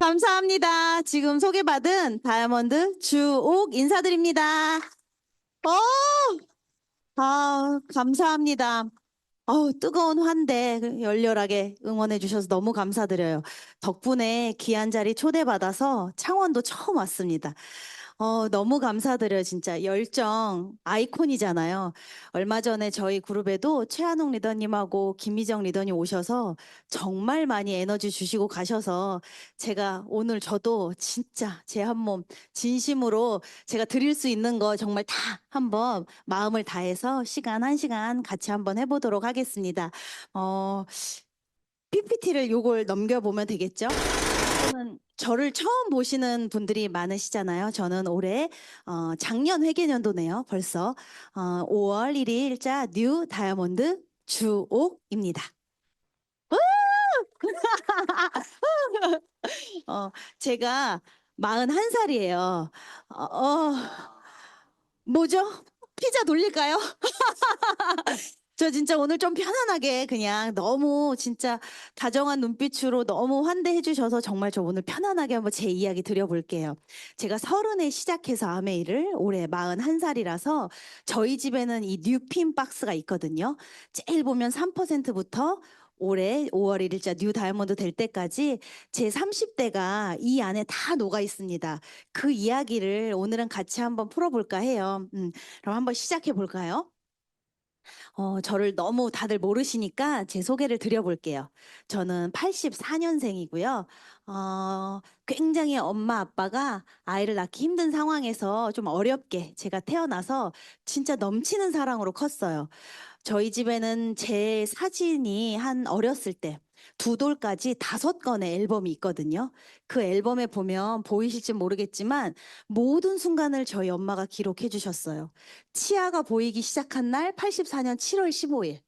감사합니다. 지금 소개받은 다이아몬드 주옥 인사드립니다. 감사합니다. 뜨거운 환대 열렬하게 응원해 주셔서 너무 감사드려요. 덕분에 귀한 자리 초대받아서 창원도 처음 왔습니다. 너무 감사드려요. 진짜 열정 아이콘이잖아요. 얼마 전에 저희 그룹에도 최한옥 리더님하고 김미정 리더님 오셔서 정말 많이 에너지 주시고 가셔서 제가 오늘 저도 진짜 제 한 몸 진심으로 제가 드릴 수 있는 거 정말 다 한번 마음을 다해서 시간 한 시간 같이 한번 해보도록 하겠습니다. PPT를 요걸 넘겨보면 되겠죠? 저를 처음 보시는 분들이 많으시잖아요. 저는 올해 작년 회계년도네요. 벌써 5월 1일자 뉴 다이아몬드 주옥입니다. 제가 41살이에요. 뭐죠? 피자 돌릴까요? 저 진짜 오늘 좀 편안하게 그냥 너무 진짜 다정한 눈빛으로 너무 환대해 주셔서 정말 저 오늘 편안하게 한번 제 이야기 드려볼게요. 제가 30에 시작해서 아메이를 올해 41살이라서 저희 집에는 이 뉴핀 박스가 있거든요. 제일 보면 3%부터 올해 5월 1일자 뉴 다이아몬드 될 때까지 제 30대가 이 안에 다 녹아 있습니다. 그 이야기를 오늘은 같이 한번 풀어볼까 해요. 그럼 한번 시작해 볼까요? 저를 너무 다들 모르시니까 제 소개를 드려볼게요. 저는 84년생이고요. 굉장히 엄마 아빠가 아이를 낳기 힘든 상황에서 좀 어렵게 제가 태어나서 진짜 넘치는 사랑으로 컸어요. 저희 집에는 제 사진이 한 어렸을 때 두 돌까지 5건의 앨범이 있거든요. 그 앨범에 보면 보이실지 모르겠지만 모든 순간을 저희 엄마가 기록해 주셨어요. 치아가 보이기 시작한 날 84년 7월 15일.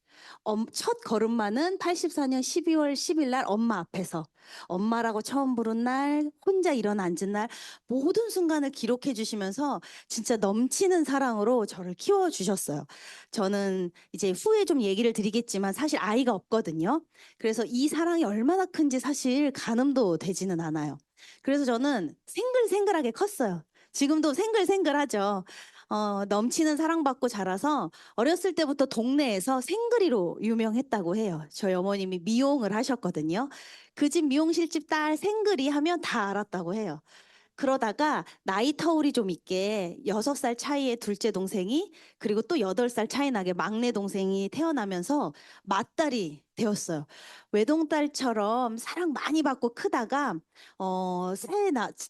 첫 걸음마는 84년 12월 10일 날 엄마 앞에서 엄마라고 처음 부른 날, 혼자 일어나 앉은 날 모든 순간을 기록해 주시면서 진짜 넘치는 사랑으로 저를 키워 주셨어요. 저는 이제 후에 좀 얘기를 드리겠지만 사실 아이가 없거든요. 그래서 이 사랑이 얼마나 큰지 사실 가늠도 되지는 않아요. 그래서 저는 생글생글하게 컸어요. 지금도 생글생글하죠. 넘치는 사랑받고 자라서 어렸을 때부터 동네에서 생그리로 유명했다고 해요. 저희 어머님이 미용을 하셨거든요. 그 집 미용실집 딸 생그리 하면 다 알았다고 해요. 그러다가 나이 터울이 좀 있게 6살 차이의 둘째 동생이 그리고 또 8살 차이 나게 막내 동생이 태어나면서 맏딸이 되었어요. 외동딸처럼 사랑 많이 받고 크다가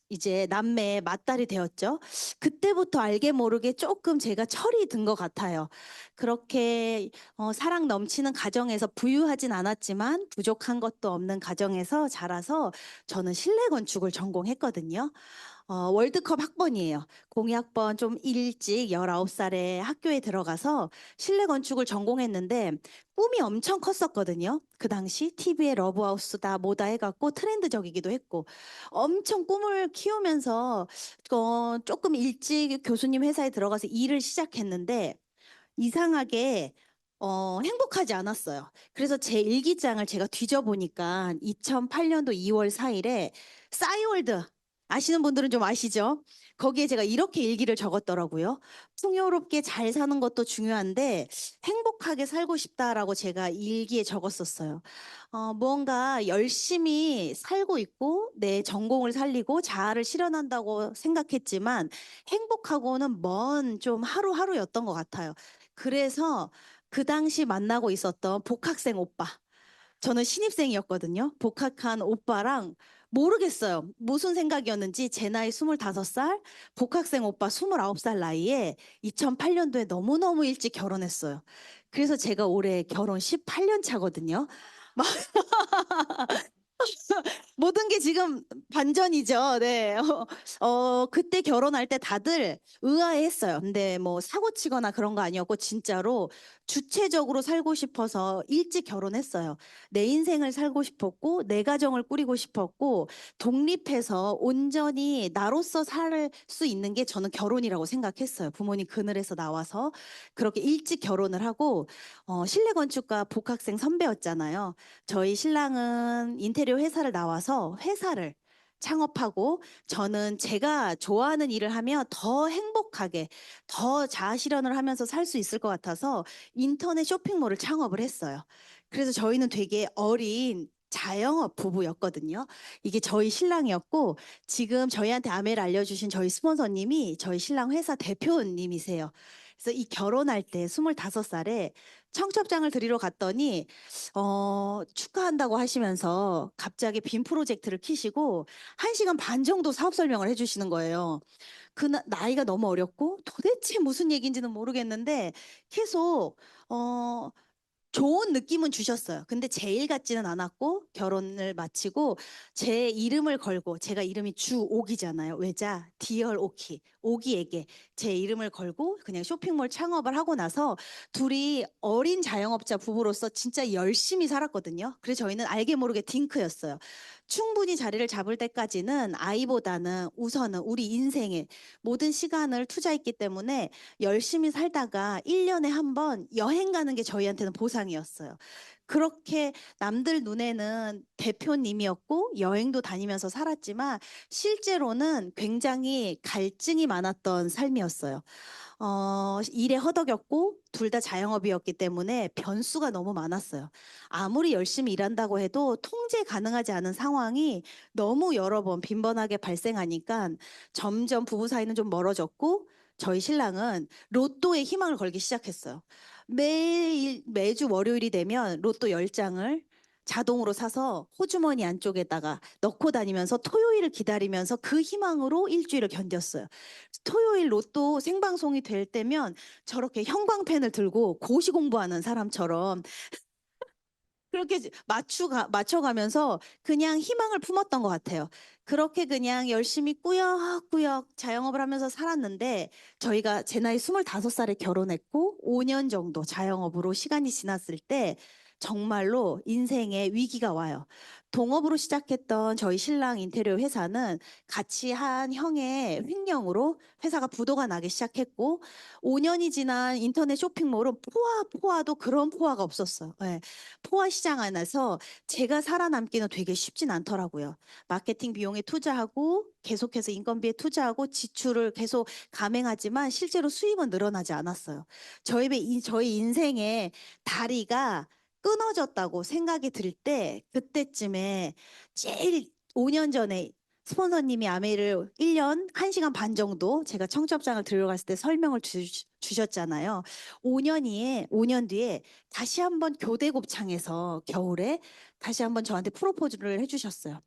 이제 남매 맏딸이 되었죠. 그때부터 알게 모르게 조금 제가 철이 든 것 같아요. 그렇게 사랑 넘치는 가정에서 부유하진 않았지만 부족한 것도 없는 가정에서 자라서 저는 실내 건축을 전공했거든요. 월드컵 학번이에요. 공학번 좀 일찍 19살에 학교에 들어가서 실내 건축을 전공했는데 꿈이 엄청 컸었거든요. 그 당시 TV에 러브하우스다 뭐다 해갖고 트렌드적이기도 했고 엄청 꿈을 키우면서 조금 일찍 교수님 회사에 들어가서 일을 시작했는데 이상하게 행복하지 않았어요. 그래서 제 일기장을 제가 뒤져보니까 2008년도 2월 4일에 싸이월드 아시는 분들은 좀 아시죠? 거기에 제가 이렇게 일기를 적었더라고요. 풍요롭게 잘 사는 것도 중요한데 행복하게 살고 싶다라고 제가 일기에 적었었어요. 무언가 열심히 살고 있고 내 전공을 살리고 자아를 실현한다고 생각했지만 행복하고는 먼 좀 하루하루였던 것 같아요. 그래서 그 당시 만나고 있었던 복학생 오빠. 저는 신입생이었거든요. 복학한 오빠랑 모르겠어요. 무슨 생각이었는지 제 나이 25살, 복학생 오빠 29살 나이에 2008년도에 너무너무 일찍 결혼했어요. 그래서 제가 올해 결혼 18년 차거든요. 모든 게 지금 반전이죠. 네. 그때 결혼할 때 다들 의아해했어요. 근데 뭐 사고 치거나 그런 거 아니었고 진짜로 주체적으로 살고 싶어서 일찍 결혼했어요. 내 인생을 살고 싶었고 내 가정을 꾸리고 싶었고 독립해서 온전히 나로서 살 수 있는 게 저는 결혼이라고 생각했어요. 부모님 그늘에서 나와서 그렇게 일찍 결혼을 하고 실내 건축가 복학생 선배였잖아요. 저희 신랑은 인테리어 회사를 나와서 회사를 창업하고 저는 제가 좋아하는 일을 하면 더 행복하게 더 자아 실현을 하면서 살 수 있을 것 같아서 인터넷 쇼핑몰을 창업을 했어요. 그래서 저희는 되게 어린 자영업 부부였거든요. 이게 저희 신랑이었고 지금 저희한테 아메를 알려주신 저희 스폰서님이 저희 신랑 회사 대표님이세요. 그래서 이 결혼할 때 25살에 청첩장을 드리러 갔더니 축하한다고 하시면서 갑자기 빔 프로젝트를 키시고 1시간 반 정도 사업 설명을 해주시는 거예요. 나이가 너무 어렸고 도대체 무슨 얘기인지는 모르겠는데 계속 어, 좋은 느낌은 주셨어요. 근데 제 일 같지는 않았고 결혼을 마치고 제 이름을 걸고 제가 이름이 주옥이잖아요. 외자 디얼 오키 오기에게 제 이름을 걸고 그냥 쇼핑몰 창업을 하고 나서 둘이 어린 자영업자 부부로서 진짜 열심히 살았거든요. 그래서 저희는 알게 모르게 딩크였어요. 충분히 자리를 잡을 때까지는 아이보다는 우선은 우리 인생에 모든 시간을 투자했기 때문에 열심히 살다가 1년에 한 번 여행 가는 게 저희한테는 보상이었어요. 그렇게 남들 눈에는 대표님이었고 여행도 다니면서 살았지만 실제로는 굉장히 갈증이 많았던 삶이었어요. 일에 허덕였고 둘 다 자영업이었기 때문에 변수가 너무 많았어요. 아무리 열심히 일한다고 해도 통제 가능하지 않은 상황이 너무 여러 번 빈번하게 발생하니까 점점 부부 사이는 좀 멀어졌고 저희 신랑은 로또에 희망을 걸기 시작했어요. 매주 월요일이 되면 로또 10장을 자동으로 사서 호주머니 안쪽에다가 넣고 다니면서 토요일을 기다리면서 그 희망으로 일주일을 견뎠어요. 토요일 로또 생방송이 될 때면 저렇게 형광펜을 들고 고시 공부하는 사람처럼 그렇게 맞춰가면서 그냥 희망을 품었던 것 같아요. 그렇게 그냥 열심히 꾸역꾸역 자영업을 하면서 살았는데 저희가 제 나이 25살에 결혼했고 5년 정도 자영업으로 시간이 지났을 때 정말로 인생에 위기가 와요. 동업으로 시작했던 저희 신랑 인테리어 회사는 같이 한 형의 횡령으로 회사가 부도가 나기 시작했고 5년이 지난 인터넷 쇼핑몰은 포화도 그런 포화가 없었어요. 네. 포화 시장 안에서 제가 살아남기는 되게 쉽진 않더라고요. 마케팅 비용에 투자하고 계속해서 인건비에 투자하고 지출을 계속 감행하지만 실제로 수입은 늘어나지 않았어요. 저희 인생의 다리가 끊어졌다고 생각이 들 때 그때쯤에 제일 5년 전에 스폰서님이 아메이를 1년 1시간 반 정도 제가 청첩장을 들어갔을 때 설명을 주셨잖아요. 5년 뒤에 다시 한번 교대 곱창에서 겨울에 다시 한번 저한테 프로포즈를 해주셨어요.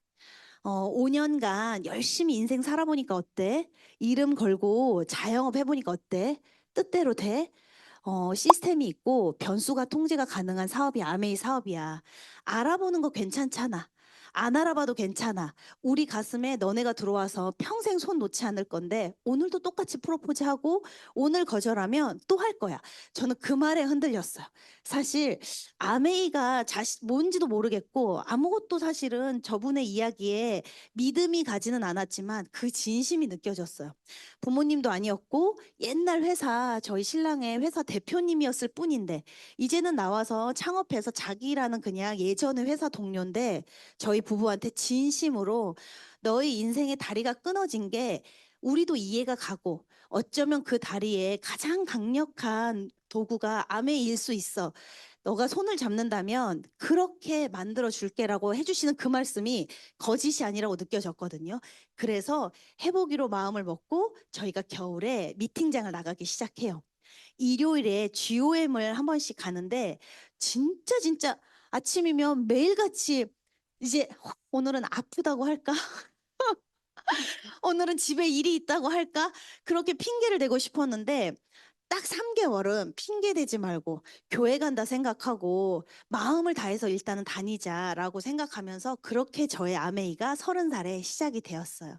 5년간 열심히 인생 살아보니까 어때? 이름 걸고 자영업 해보니까 어때? 뜻대로 돼? 시스템이 있고 변수가 통제가 가능한 사업이 아메이 사업이야. 알아보는 거 괜찮잖아. 안 알아봐도 괜찮아. 우리 가슴에 너네가 들어와서 평생 손 놓지 않을 건데 오늘도 똑같이 프로포즈하고 오늘 거절하면 또 할 거야. 저는 그 말에 흔들렸어요. 사실 아메이가 뭔지도 모르겠고 아무것도 사실은 저분의 이야기에 믿음이 가지는 않았지만 그 진심이 느껴졌어요. 부모님도 아니었고 옛날 회사 저희 신랑의 회사 대표님이었을 뿐인데 이제는 나와서 창업해서 자기라는 그냥 예전의 회사 동료인데 저희 부부한테 진심으로 너희 인생의 다리가 끊어진 게 우리도 이해가 가고 어쩌면 그 다리에 가장 강력한 도구가 암의 일 수 있어. 너가 손을 잡는다면 그렇게 만들어 줄게라고 해주시는 그 말씀이 거짓이 아니라고 느껴졌거든요. 그래서 해보기로 마음을 먹고 저희가 겨울에 미팅장을 나가기 시작해요. 일요일에 GOM을 한 번씩 가는데 진짜 아침이면 매일같이 이제 오늘은 아프다고 할까? 오늘은 집에 일이 있다고 할까? 그렇게 핑계를 대고 싶었는데 딱 3개월은 핑계 대지 말고 교회 간다 생각하고 마음을 다해서 일단은 다니자라고 생각하면서 그렇게 저의 아메이가 30살에 시작이 되었어요.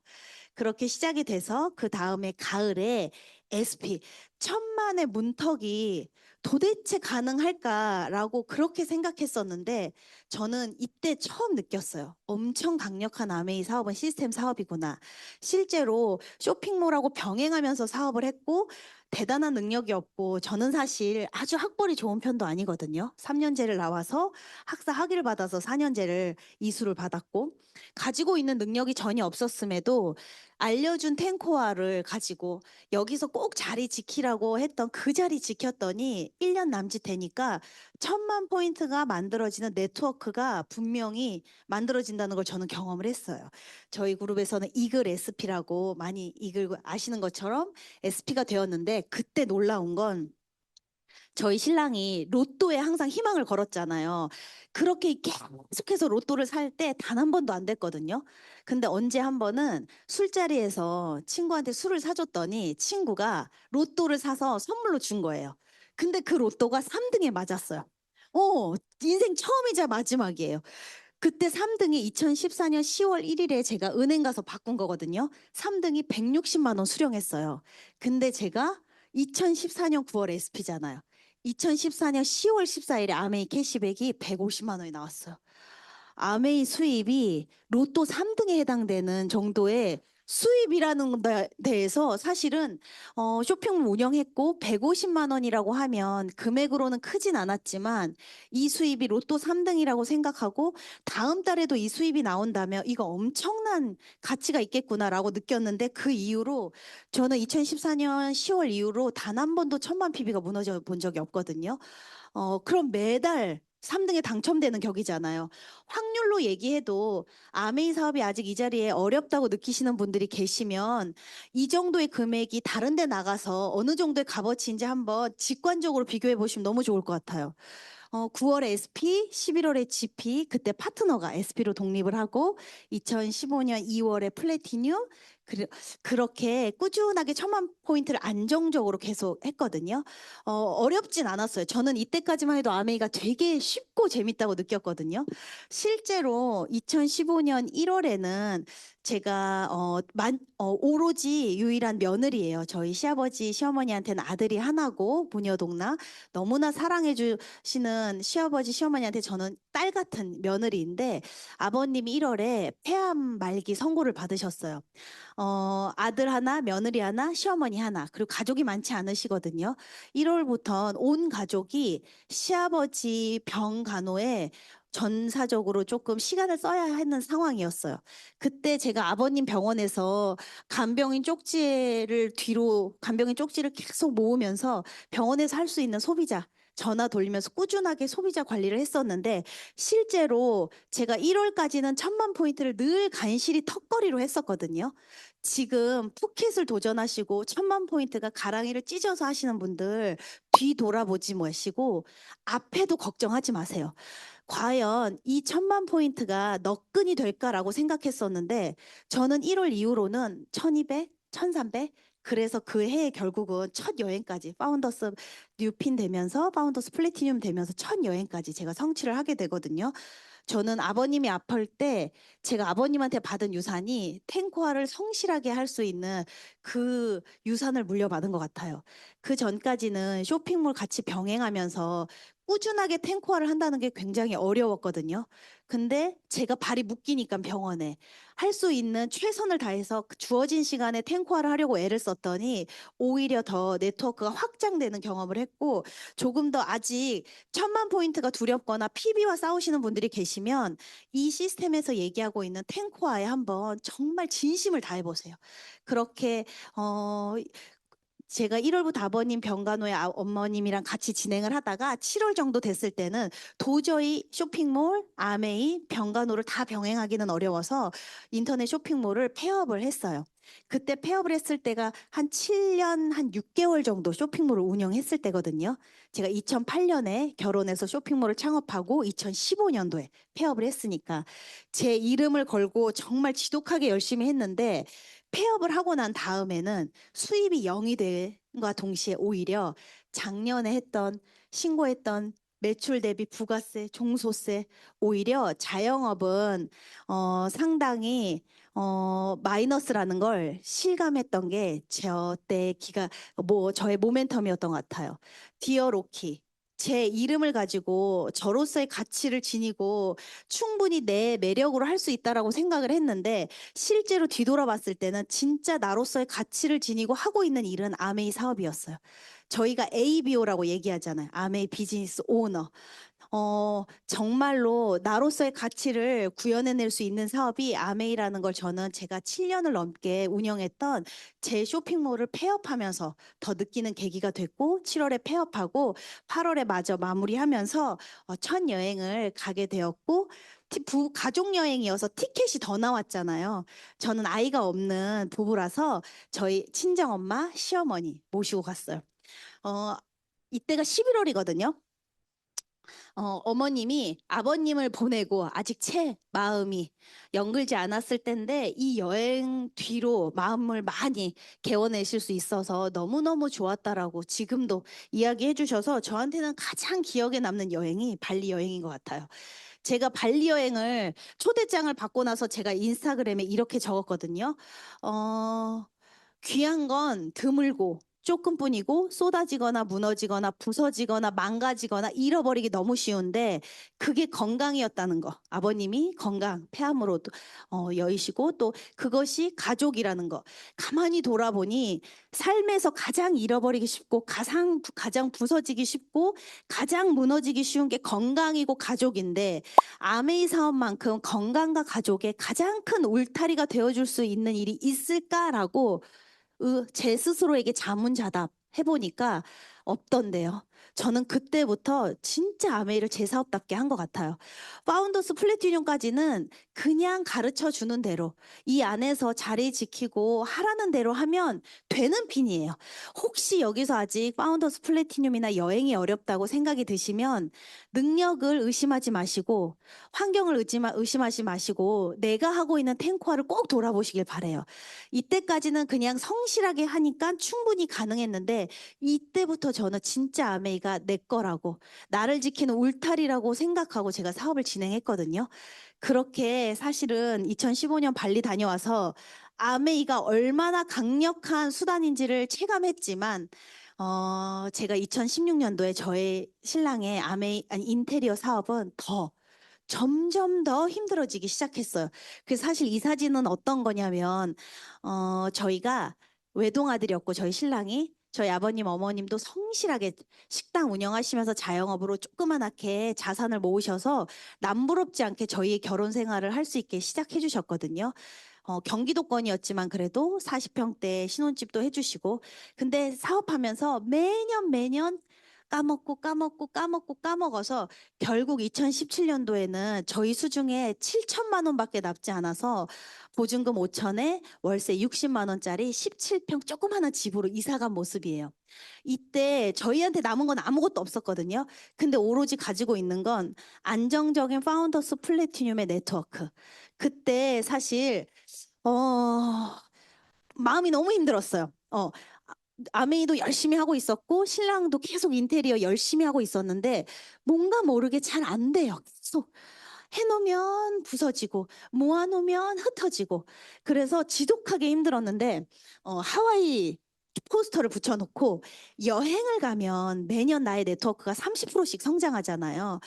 그렇게 시작이 돼서 그 다음에 가을에 SP 천만의 문턱이 도대체 가능할까라고 그렇게 생각했었는데 저는 이때 처음 느꼈어요. 엄청 강력한 아메이 사업은 시스템 사업이구나. 실제로 쇼핑몰하고 병행하면서 사업을 했고 대단한 능력이 없고 저는 사실 아주 학벌이 좋은 편도 아니거든요. 3년제를 나와서 학사 학위를 받아서 4년제를 이수를 받았고 가지고 있는 능력이 전혀 없었음에도 알려준 탱코아를 가지고 여기서 꼭 자리 지키라고 했던 그 자리 지켰더니 1년 남짓 되니까 1,000만 포인트가 만들어지는 네트워크가 분명히 만들어진다는 걸 저는 경험을 했어요. 저희 그룹에서는 이글 SP라고 많이 이글 아시는 것처럼 SP가 되었는데 그때 놀라운 건 저희 신랑이 로또에 항상 희망을 걸었잖아요. 그렇게 계속해서 로또를 살 때 단 한 번도 안 됐거든요. 근데 언제 한 번은 술자리에서 친구한테 술을 사줬더니 친구가 로또를 사서 선물로 준 거예요. 근데 그 로또가 3등에 맞았어요. 어, 인생 처음이자 마지막이에요. 그때 3등이 2014년 10월 1일에 제가 은행 가서 바꾼 거거든요. 3등이 160만 원 수령했어요. 근데 제가 2014년 9월 SP잖아요. 2014년 10월 14일에 아메이 캐시백이 150만 원이 나왔어요. 아메이 수입이 로또 3등에 해당되는 정도의 수입이라는 데에서 사실은 쇼핑몰 운영했고 150만 원이라고 하면 금액으로는 크진 않았지만 이 수입이 로또 3등이라고 생각하고 다음 달에도 이 수입이 나온다면 이거 엄청난 가치가 있겠구나라고 느꼈는데 그 이후로 저는 2014년 10월 이후로 단 한 번도 1,000만 PB가 무너져 본 적이 없거든요. 그럼 매달 3등에 당첨되는 격이잖아요. 확률로 얘기해도 아메이 사업이 아직 이 자리에 어렵다고 느끼시는 분들이 계시면 이 정도의 금액이 다른 데 나가서 어느 정도의 값어치인지 한번 직관적으로 비교해 보시면 너무 좋을 것 같아요. 9월에 SP, 11월에 GP, 그때 파트너가 SP로 독립을 하고 2015년 2월에 플래티늄, 그렇게 꾸준하게 1,000만 포인트를 안정적으로 계속 했거든요. 어렵진 않았어요. 저는 이때까지만 해도 아메이가 되게 쉽고 재밌다고 느꼈거든요. 실제로 2015년 1월에는 제가 오로지 유일한 며느리예요. 저희 시아버지, 시어머니한테는 아들이 하나고 부녀동나 너무나 사랑해 주시는 시아버지, 시어머니한테 저는 딸 같은 며느리인데 아버님이 1월에 폐암 말기 선고를 받으셨어요. 아들 하나, 며느리 하나, 시어머니 하나, 그리고 가족이 많지 않으시거든요. 1월부터 온 가족이 시아버지 병 간호에 전사적으로 조금 시간을 써야 하는 상황이었어요. 그때 제가 아버님 병원에서 간병인 쪽지를 계속 모으면서 병원에서 할 수 있는 소비자, 전화 돌리면서 꾸준하게 소비자 관리를 했었는데 실제로 제가 1월까지는 1,000만 포인트를 늘 간신히 턱걸이로 했었거든요. 지금 푸켓을 도전하시고 1,000만 포인트가 가랑이를 찢어서 하시는 분들 뒤돌아보지 마시고 앞에도 걱정하지 마세요. 과연 이 1,000만 포인트가 너끈이 될까라고 생각했었는데 저는 1월 이후로는 1,200, 1,300 그래서 그 해에 결국은 첫 여행까지 파운더스 뉴핀 되면서 파운더스 플래티늄 되면서 첫 여행까지 제가 성취를 하게 되거든요. 저는 아버님이 아플 때 제가 아버님한테 받은 유산이 탱코아를 성실하게 할 수 있는 그 유산을 물려받은 것 같아요. 그 전까지는 쇼핑몰 같이 병행하면서 꾸준하게 탱코아를 한다는 게 굉장히 어려웠거든요. 근데 제가 발이 묶이니까 병원에 할 수 있는 최선을 다해서 그 주어진 시간에 탱코아를 하려고 애를 썼더니 오히려 더 네트워크가 확장되는 경험을 했고 조금 더 아직 1,000만 포인트가 두렵거나 PB와 싸우시는 분들이 계시면 이 시스템에서 얘기하고 있는 탱코아에 한번 정말 진심을 다해보세요. 그렇게 제가 1월부터 아버님 병간호에 어머님이랑 같이 진행을 하다가 7월 정도 됐을 때는 도저히 쇼핑몰, 아메이, 병간호를 다 병행하기는 어려워서 인터넷 쇼핑몰을 폐업을 했어요. 그때 폐업을 했을 때가 한 7년 한 6개월 정도 쇼핑몰을 운영했을 때거든요. 제가 2008년에 결혼해서 쇼핑몰을 창업하고 2015년도에 폐업을 했으니까 제 이름을 걸고 정말 지독하게 열심히 했는데 폐업을 하고 난 다음에는 수입이 0이 된과 동시에 오히려 작년에 신고했던 매출 대비 부가세, 종소세, 오히려 자영업은 상당히 마이너스라는 걸 실감했던 게 저때 저의 모멘텀이었던 것 같아요. 디어 로키, 제 이름을 가지고 저로서의 가치를 지니고 충분히 내 매력으로 할 수 있다라고 생각을 했는데 실제로 뒤돌아봤을 때는 진짜 나로서의 가치를 지니고 하고 있는 일은 아메이 사업이었어요. 저희가 ABO라고 얘기하잖아요. 아메이 비즈니스 오너. 정말로 나로서의 가치를 구현해낼 수 있는 사업이 아메이라는 걸 저는 제가 7년을 넘게 운영했던 제 쇼핑몰을 폐업하면서 더 느끼는 계기가 됐고 7월에 폐업하고 8월에 마저 마무리하면서 첫 여행을 가게 되었고 가족 여행이어서 티켓이 더 나왔잖아요. 저는 아이가 없는 부부라서 저희 친정엄마, 시어머니 모시고 갔어요. 어, 이때가 11월이거든요. 어머님이 아버님을 보내고 아직 채 마음이 영글지 않았을 텐데 이 여행 뒤로 마음을 많이 개워내실 수 있어서 너무너무 좋았다라고 지금도 이야기해 주셔서 저한테는 가장 기억에 남는 여행이 발리 여행인 것 같아요. 제가 발리 여행을 초대장을 받고 나서 제가 인스타그램에 이렇게 적었거든요. 어, 귀한 건 드물고 조금뿐이고 쏟아지거나 무너지거나 부서지거나 망가지거나 잃어버리기 너무 쉬운데 그게 건강이었다는 거. 아버님이 건강, 폐암으로 여의시고 또 그것이 가족이라는 거. 가만히 돌아보니 삶에서 가장 잃어버리기 쉽고 가장 부서지기 쉽고 가장 무너지기 쉬운 게 건강이고 가족인데 아메이 사업만큼 건강과 가족의 가장 큰 울타리가 되어줄 수 있는 일이 있을까라고 제 스스로에게 자문자답 해보니까 없던데요. 저는 그때부터 진짜 아메이를 제 사업답게 한 것 같아요. 파운더스 플래티늄까지는 그냥 가르쳐 주는 대로 이 안에서 자리 지키고 하라는 대로 하면 되는 핀이에요. 혹시 여기서 아직 파운더스 플래티늄이나 여행이 어렵다고 생각이 드시면 능력을 의심하지 마시고 환경을 의심하지 마시고 내가 하고 있는 탱코아를 꼭 돌아보시길 바래요. 이때까지는 그냥 성실하게 하니까 충분히 가능했는데 이때부터 저는 진짜 아메이가 내 거라고 나를 지키는 울타리라고 생각하고 제가 사업을 진행했거든요. 그렇게 사실은 2015년 발리 다녀와서 아메이가 얼마나 강력한 수단인지를 체감했지만 제가 2016년도에 저의 신랑의 아니 인테리어 사업은 점점 더 힘들어지기 시작했어요. 그래서 사실 이 사진은 어떤 거냐면, 저희가 외동아들이었고, 저희 신랑이, 저희 아버님, 어머님도 성실하게 식당 운영하시면서 자영업으로 조그만하게 자산을 모으셔서 남부럽지 않게 저희의 결혼 생활을 할 수 있게 시작해 주셨거든요. 경기도권이었지만 그래도 40평대 신혼집도 해주시고, 근데 사업하면서 매년 까먹어서 결국 2017년도에는 저희 수중에 7천만 원밖에 남지 않아서 보증금 5천에 월세 60만 원짜리 17평 조그마한 집으로 이사 간 모습이에요. 이때 저희한테 남은 건 아무것도 없었거든요. 근데 오로지 가지고 있는 건 안정적인 파운더스 플래티늄의 네트워크. 그때 사실 마음이 너무 힘들었어요. 아메이도 열심히 하고 있었고 신랑도 계속 인테리어 열심히 하고 있었는데 뭔가 모르게 잘 안 돼요. 계속 해놓으면 부서지고 모아놓으면 흩어지고 그래서 지독하게 힘들었는데 하와이 포스터를 붙여놓고 여행을 가면 매년 나의 네트워크가 30%씩 성장하잖아요.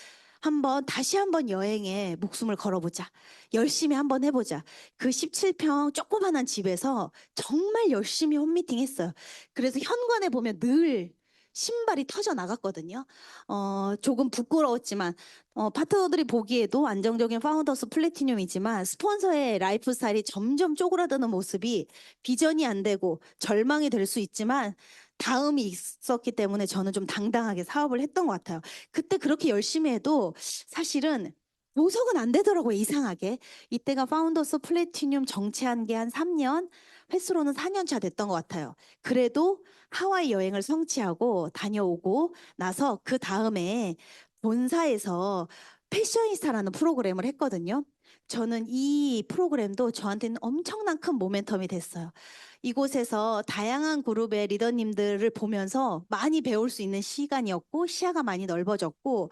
다시 한번 여행에 목숨을 걸어보자. 열심히 한번 해보자. 그 17평 조그만한 집에서 정말 열심히 홈미팅 했어요. 그래서 현관에 보면 늘 신발이 터져 나갔거든요. 조금 부끄러웠지만, 파트너들이 보기에도 안정적인 파운더스 플래티늄이지만, 스폰서의 라이프 스타일이 점점 쪼그라드는 모습이 비전이 안 되고 절망이 될 수 있지만, 다음이 있었기 때문에 저는 좀 당당하게 사업을 했던 것 같아요. 그때 그렇게 열심히 해도 사실은 보석은 안 되더라고요, 이상하게. 이때가 파운더스 플래티늄 정체한 게 한 3년, 횟수로는 4년 차 됐던 것 같아요. 그래도 하와이 여행을 성취하고 다녀오고 나서 그 다음에 본사에서 패셔니스타라는 프로그램을 했거든요. 저는 이 프로그램도 저한테는 엄청난 큰 모멘텀이 됐어요. 이곳에서 다양한 그룹의 리더님들을 보면서 많이 배울 수 있는 시간이었고 시야가 많이 넓어졌고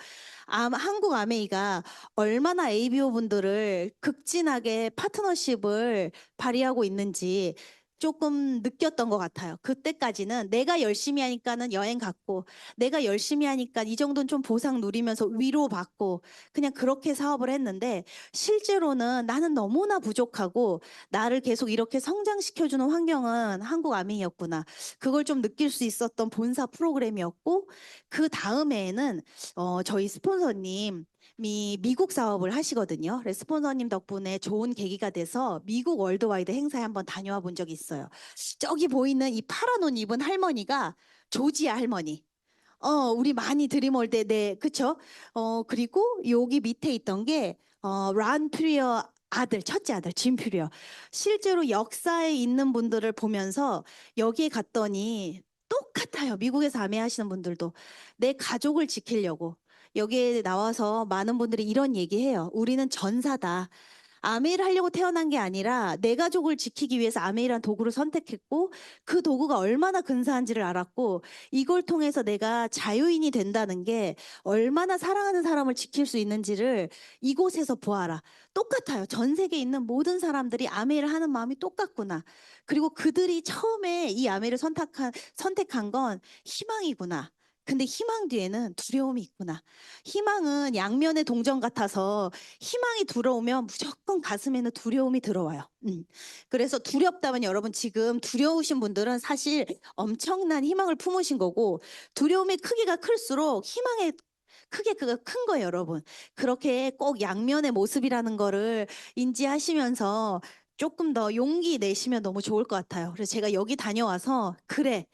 한국 아메이가 얼마나 ABO 분들을 극진하게 파트너십을 발휘하고 있는지 조금 느꼈던 것 같아요. 그때까지는 내가 열심히 하니까는 여행 갔고, 내가 열심히 하니까 이 정도는 좀 보상 누리면서 위로받고, 그냥 그렇게 사업을 했는데, 실제로는 나는 너무나 부족하고, 나를 계속 이렇게 성장시켜주는 환경은 한국 아미였구나. 그걸 좀 느낄 수 있었던 본사 프로그램이었고, 그 다음에는, 저희 스폰서님, 미국 사업을 하시거든요. 그래서 스폰서님 덕분에 좋은 계기가 돼서 미국 월드와이드 행사에 한번 다녀와 본 적이 있어요. 저기 보이는 이 파란 옷 입은 할머니가 조지아 할머니. 우리 많이 드림월드, 네, 그쵸? 그리고 여기 밑에 있던 게, 란 퓨리어 아들, 첫째 아들, 짐 퓨리어. 실제로 역사에 있는 분들을 보면서 여기에 갔더니 똑같아요. 미국에서 아메하시는 분들도. 내 가족을 지키려고. 여기에 나와서 많은 분들이 이런 얘기해요. 우리는 전사다. 아메이를 하려고 태어난 게 아니라 내 가족을 지키기 위해서 아메이란 도구를 선택했고 그 도구가 얼마나 근사한지를 알았고 이걸 통해서 내가 자유인이 된다는 게 얼마나 사랑하는 사람을 지킬 수 있는지를 이곳에서 보아라. 똑같아요. 전 세계에 있는 모든 사람들이 아메이를 하는 마음이 똑같구나. 그리고 그들이 처음에 이 아메이를 선택한 건 희망이구나. 근데 희망 뒤에는 두려움이 있구나. 희망은 양면의 동전 같아서 희망이 들어오면 무조건 가슴에는 두려움이 들어와요. 그래서 두렵다면 여러분 지금 두려우신 분들은 사실 엄청난 희망을 품으신 거고 두려움의 크기가 클수록 희망의 크기가 큰 거예요, 여러분. 그렇게 꼭 양면의 모습이라는 거를 인지하시면서 조금 더 용기 내시면 너무 좋을 것 같아요. 그래서 제가 여기 다녀와서 그래.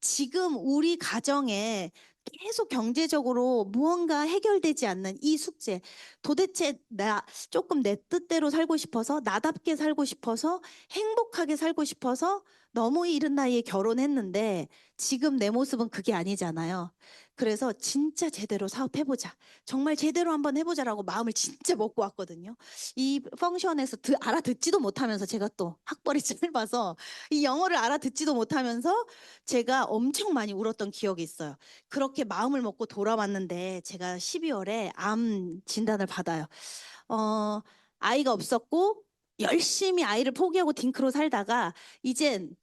지금 우리 가정에 계속 경제적으로 무언가 해결되지 않는 이 숙제. 도대체 나 조금 내 뜻대로 살고 싶어서, 나답게 살고 싶어서, 행복하게 살고 싶어서 너무 이른 나이에 결혼했는데 지금 내 모습은 그게 아니잖아요. 그래서 진짜 제대로 사업해보자. 정말 제대로 한번 해보자라고 마음을 진짜 먹고 왔거든요. 이 펑션에서 알아듣지도 못하면서 제가 또 학벌이 짧아서 이 영어를 알아듣지도 못하면서 제가 엄청 많이 울었던 기억이 있어요. 그렇게 마음을 먹고 돌아왔는데 제가 12월에 암 진단을 받아요. 어, 아이가 없었고 열심히 아이를 포기하고 딩크로 살다가 이젠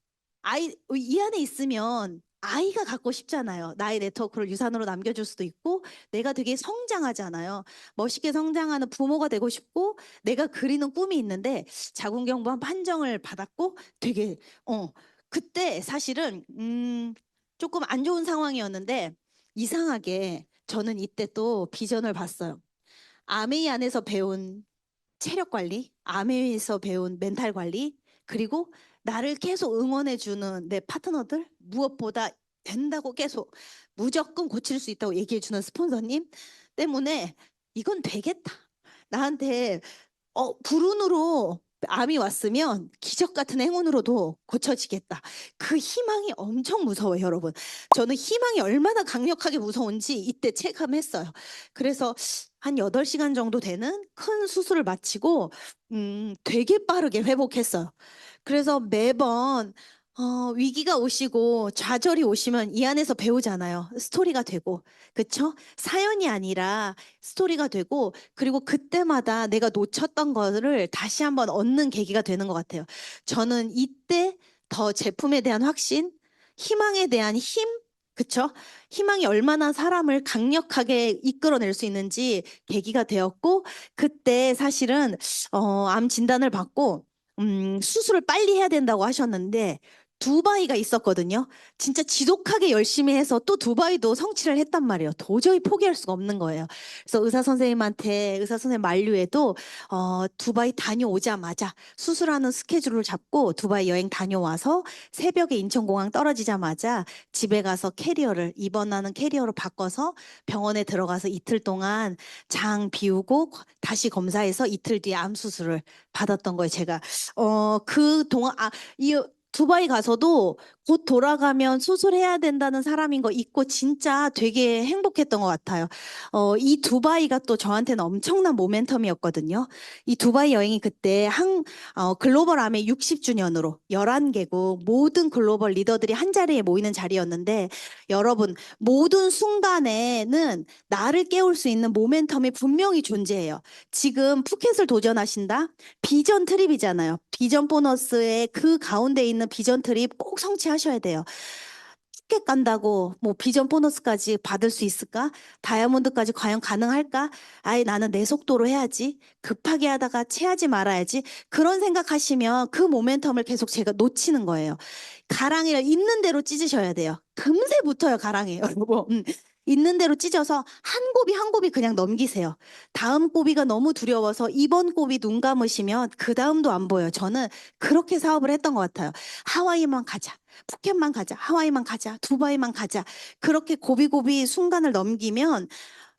이 안에 있으면 아이가 갖고 싶잖아요. 나의 네트워크를 유산으로 남겨줄 수도 있고 내가 되게 성장하잖아요. 멋있게 성장하는 부모가 되고 싶고 내가 그리는 꿈이 있는데 자궁경부암 판정을 받았고 되게 그때 사실은 조금 안 좋은 상황이었는데 이상하게 저는 이때 또 비전을 봤어요. 아메이 안에서 배운 체력 관리, 아메이에서 배운 멘탈 관리, 그리고 나를 계속 응원해주는 내 파트너들, 무엇보다 된다고 계속 무조건 고칠 수 있다고 얘기해주는 스폰서님 때문에 이건 되겠다. 나한테 불운으로 암이 왔으면 기적 같은 행운으로도 고쳐지겠다. 그 희망이 엄청 무서워요, 여러분. 저는 희망이 얼마나 강력하게 무서운지 이때 체감했어요. 그래서 한 8시간 정도 되는 큰 수술을 마치고 되게 빠르게 회복했어요. 그래서 매번 위기가 오시고 좌절이 오시면 이 안에서 배우잖아요. 스토리가 되고, 그쵸? 사연이 아니라 스토리가 되고, 그리고 그때마다 내가 놓쳤던 거를 다시 한번 얻는 계기가 되는 것 같아요. 저는 이때 더 제품에 대한 확신, 희망에 대한 힘, 그쵸? 희망이 얼마나 사람을 강력하게 이끌어낼 수 있는지 계기가 되었고, 그때 사실은, 암 진단을 받고, 수술을 빨리 해야 된다고 하셨는데 두바이가 있었거든요. 진짜 지독하게 열심히 해서 또 두바이도 성취를 했단 말이에요. 도저히 포기할 수가 없는 거예요. 그래서 의사 선생님한테 의사 선생님 만류에도 두바이 다녀오자마자 수술하는 스케줄을 잡고 두바이 여행 다녀와서 새벽에 인천공항 떨어지자마자 집에 가서 캐리어를 입원하는 캐리어로 바꿔서 병원에 들어가서 이틀 동안 장 비우고 다시 검사해서 이틀 뒤에 암 수술을 받았던 거예요. 제가 그동안 이 두바이 가서도 곧 돌아가면 수술해야 된다는 사람인 거 잊고 진짜 되게 행복했던 것 같아요. 이 두바이가 또 저한테는 엄청난 모멘텀이었거든요. 이 두바이 여행이 그때 글로벌 아메 60주년으로 11개국 모든 글로벌 리더들이 한 자리에 모이는 자리였는데 여러분, 모든 순간에는 나를 깨울 수 있는 모멘텀이 분명히 존재해요. 지금 푸켓을 도전하신다? 비전 트립이잖아요. 비전 보너스의 그 가운데 있는 비전 트립 꼭 성취하셔야 돼요. 푸켓 간다고 뭐 비전 보너스까지 받을 수 있을까? 다이아몬드까지 과연 가능할까? 아예 나는 내 속도로 해야지. 급하게 하다가 체하지 말아야지. 그런 생각하시면 그 모멘텀을 계속 제가 놓치는 거예요. 가랑이를 있는 대로 찢으셔야 돼요. 금세 붙어요, 가랑이. 여러분. 있는 대로 찢어서 한 곱이 한 곱이 그냥 넘기세요. 다음 고비가 너무 두려워서 이번 고비 눈 감으시면 그 다음도 안 보여요. 저는 그렇게 사업을 했던 것 같아요. 하와이만 가자. 푸켓만 가자. 하와이만 가자. 두바이만 가자. 그렇게 고비고비 순간을 넘기면